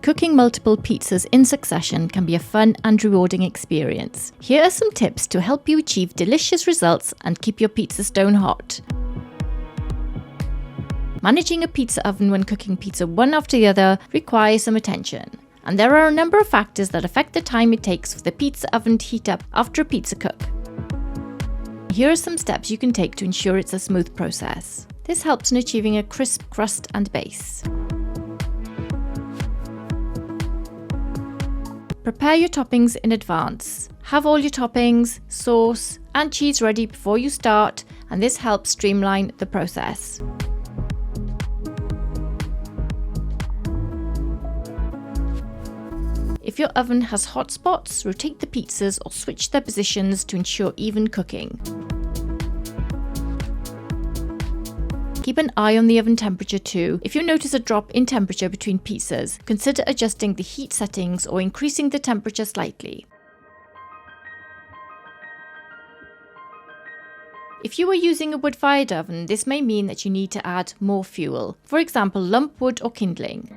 Cooking multiple pizzas in succession can be a fun and rewarding experience. Here are some tips to help you achieve delicious results and keep your pizza stone hot. Managing a pizza oven when cooking pizza one after the other requires some attention. And there are a number of factors that affect the time it takes for the pizza oven to heat up after a pizza cook. Here are some steps you can take to ensure it's a smooth process. This helps in achieving a crisp crust and base. Prepare your toppings in advance. Have all your toppings, sauce, and cheese ready before you start, and this helps streamline the process. If your oven has hot spots, rotate the pizzas or switch their positions to ensure even cooking. Keep an eye on the oven temperature too. If you notice a drop in temperature between pizzas, consider adjusting the heat settings or increasing the temperature slightly. If you are using a wood-fired oven, this may mean that you need to add more fuel, for example lump wood or kindling.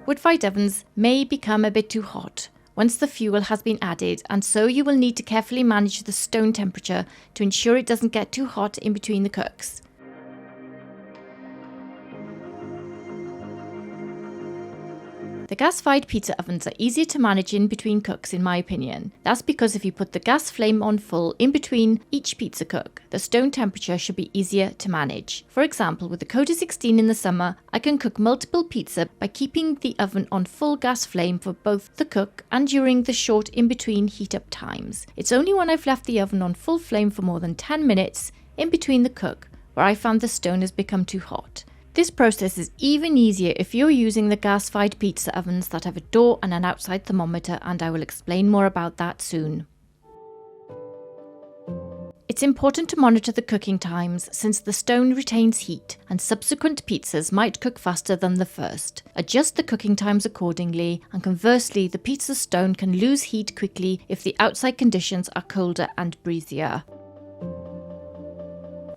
Wood-fired ovens may become a bit too hot once the fuel has been added, and so you will need to carefully manage the stone temperature to ensure it doesn't get too hot in between the cooks. The gas-fired pizza ovens are easier to manage in between cooks in my opinion. That's because if you put the gas flame on full in between each pizza cook, the stone temperature should be easier to manage. For example, with the Coda 16 in the summer, I can cook multiple pizza by keeping the oven on full gas flame for both the cook and during the short in-between heat-up times. It's only when I've left the oven on full flame for more than 10 minutes in between the cook where I found the stone has become too hot. This process is even easier if you're using the gas-fired pizza ovens that have a door and an outside thermometer, and I will explain more about that soon. It's important to monitor the cooking times since the stone retains heat and subsequent pizzas might cook faster than the first. Adjust the cooking times accordingly, and conversely the pizza stone can lose heat quickly if the outside conditions are colder and breezier.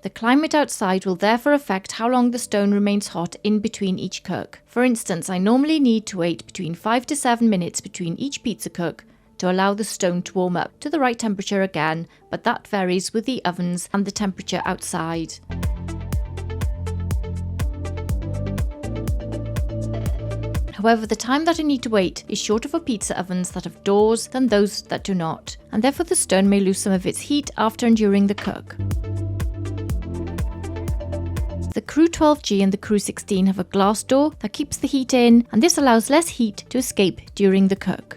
The climate outside will therefore affect how long the stone remains hot in between each cook. For instance, I normally need to wait between 5 to 7 minutes between each pizza cook to allow the stone to warm up to the right temperature again, but that varies with the ovens and the temperature outside. However, the time that I need to wait is shorter for pizza ovens that have doors than those that do not, and therefore the stone may lose some of its heat after and during the cook. The Karu 12G and the Karu 16 have a glass door that keeps the heat in, and this allows less heat to escape during the cook.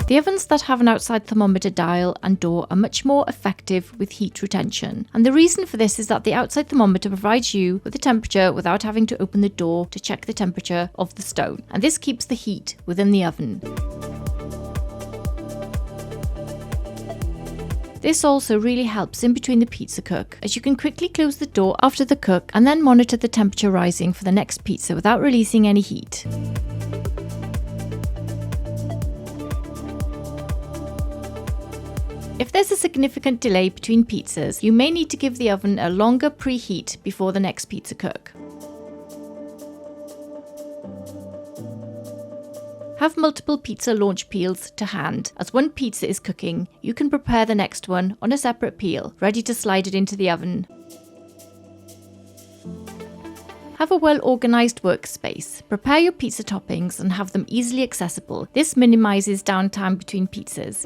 The ovens that have an outside thermometer dial and door are much more effective with heat retention, and the reason for this is that the outside thermometer provides you with the temperature without having to open the door to check the temperature of the stone, and this keeps the heat within the oven. This also really helps in between the pizza cook, as you can quickly close the door after the cook and then monitor the temperature rising for the next pizza without releasing any heat. If there's a significant delay between pizzas, you may need to give the oven a longer preheat before the next pizza cook. Have multiple pizza launch peels to hand. As one pizza is cooking, you can prepare the next one on a separate peel, ready to slide it into the oven. Have a well-organized workspace. Prepare your pizza toppings and have them easily accessible. This minimizes downtime between pizzas.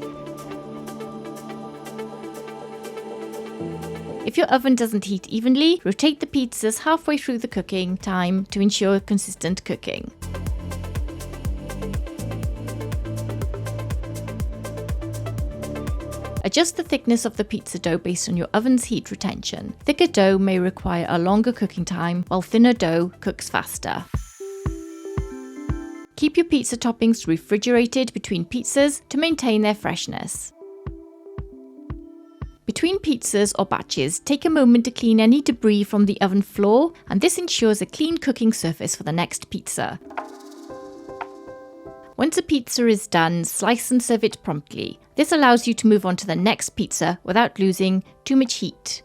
If your oven doesn't heat evenly, rotate the pizzas halfway through the cooking time to ensure consistent cooking. Adjust the thickness of the pizza dough based on your oven's heat retention. Thicker dough may require a longer cooking time, while thinner dough cooks faster. Keep your pizza toppings refrigerated between pizzas to maintain their freshness. Between pizzas or batches, take a moment to clean any debris from the oven floor, and this ensures a clean cooking surface for the next pizza. Once a pizza is done, slice and serve it promptly. This allows you to move on to the next pizza without losing too much heat.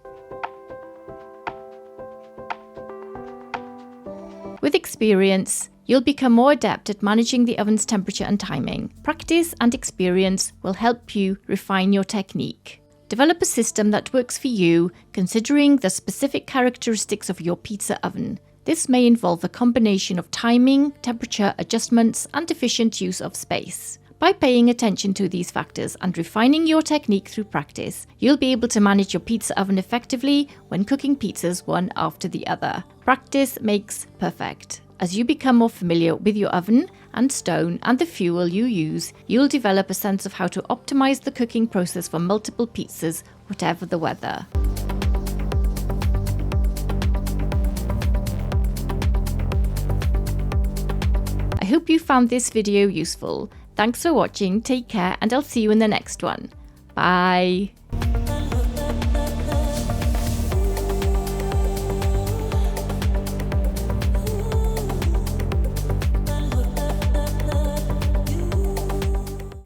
With experience, you'll become more adept at managing the oven's temperature and timing. Practice and experience will help you refine your technique. Develop a system that works for you, considering the specific characteristics of your pizza oven. This may involve a combination of timing, temperature adjustments, and efficient use of space. By paying attention to these factors and refining your technique through practice, you'll be able to manage your pizza oven effectively when cooking pizzas one after the other. Practice makes perfect. As you become more familiar with your oven and stone and the fuel you use, you'll develop a sense of how to optimize the cooking process for multiple pizzas, whatever the weather. I hope you found this video useful. Thanks for watching, take care, and I'll see you in the next one. Bye!